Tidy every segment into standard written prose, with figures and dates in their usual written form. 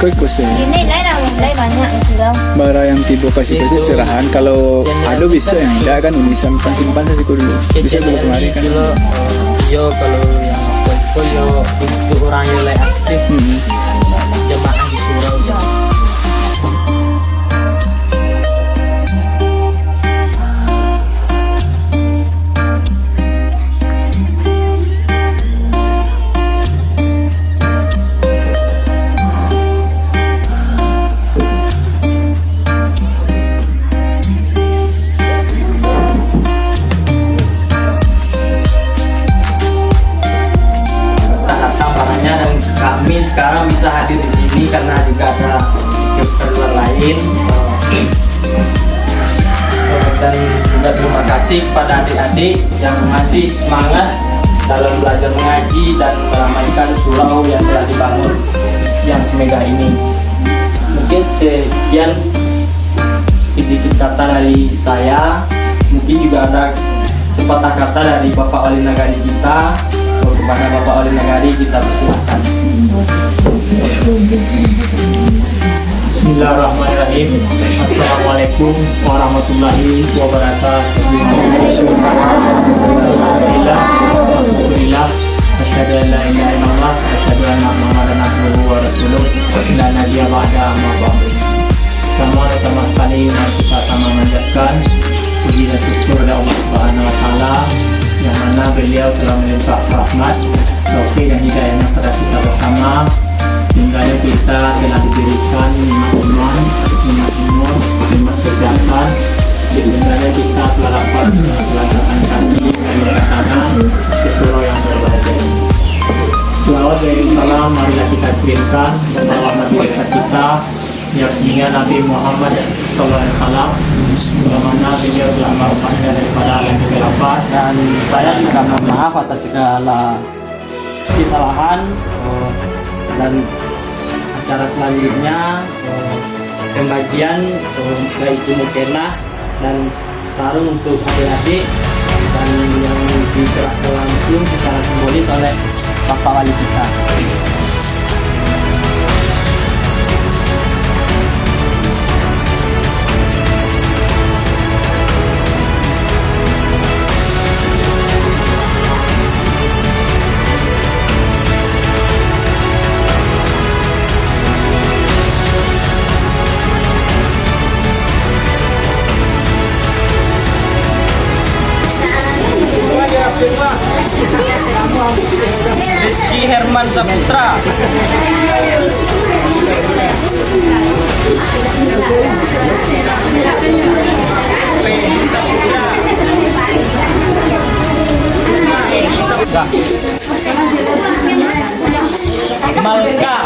ikut sih. Ini lain banyak sudah. Bara yang tiba kasih kasih serahan. Kalau ada bisa yang enggak kan ini simpan sih dulu. Bisa dulu kemarin kan. Yo kalau yang aku yo untuk orang yang lain aktif jemaah di surau ya. Kami sekarang bisa hadir di sini karena juga ada keperluan lain dan juga terima kasih kepada adik-adik yang masih semangat dalam belajar mengaji dan meramaikan surau yang telah dibangun yang semegah ini. Mungkin sekian sedikit kata dari saya, mungkin juga ada sepatah kata dari Bapak Wali Nagari kita. Kepada Bapak Wali Nagari kita persilahkan. Bismillahirrahmanirrahim. Assalamualaikum warahmatullahi wabarakatuh. Alhamdulillah. Asyhadu an la ilaha illallah wa asyhadu anna Muhammadan abduhu wa rasuluh. La nabiyya ba'da amma ba'du. Pertama sekali kita sama mengucapkan puji dan syukur kepada Allah Subhanahu wa taala yang mana beliau telah melimpah rahmat, taufik dan hidayahnya kepada kita bersama sehingga kita telah diberikan nikmat iman, nikmat umur, nikmat kesehatan, sehingga kita telah dapat melaksanakan kaki dan tangan ke surau yang berbahagia ini. Selawat dan salam marilah kita kirimkan membawa Nabi besar kita yakni Nabi Muhammad SAW, bagaimana beliau telah merupakan daripada alam kegelapan, dan saya juga mohon maaf atas segala kesalahan. Dan acara selanjutnya pembagian yaitu mukena dan sarung untuk adik-adik dan yang diserahkan langsung secara simbolis oleh Bapak Wali kita. Rizky Herman Saputra. Malka.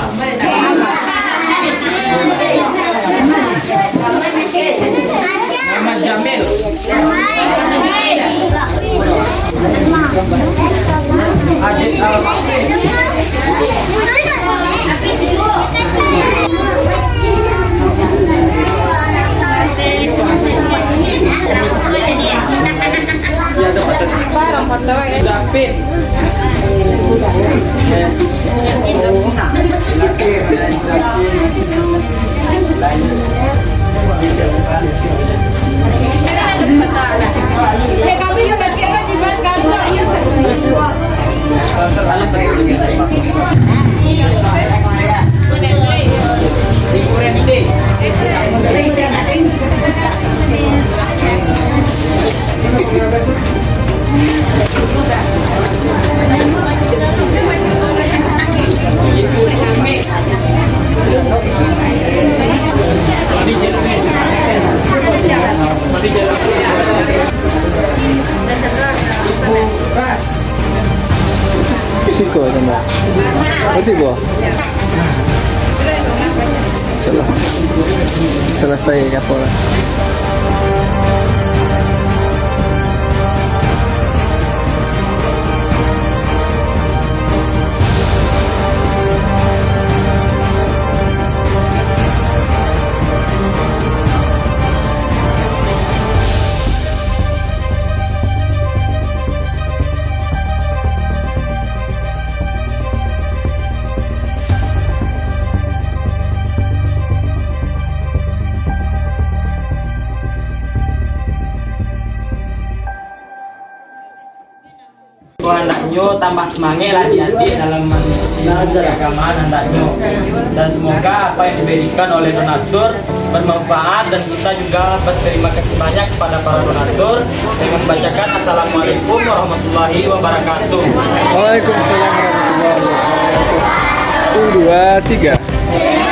Muhammad Jamil. Ajis Al-Hafiz. David. Siko itu mbak. Berarti bu. Selesai kapal. hendaknya tambah semangat lah adik-adik dalam mengikuti agama hendaknya. Dan semoga apa yang diberikan oleh donatur bermanfaat dan kita juga berterima kasih banyak kepada para donatur dengan membacakan Assalamualaikum warahmatullahi wabarakatuh. Waalaikumsalam warahmatullahi wabarakatuh. 1, 2, 3.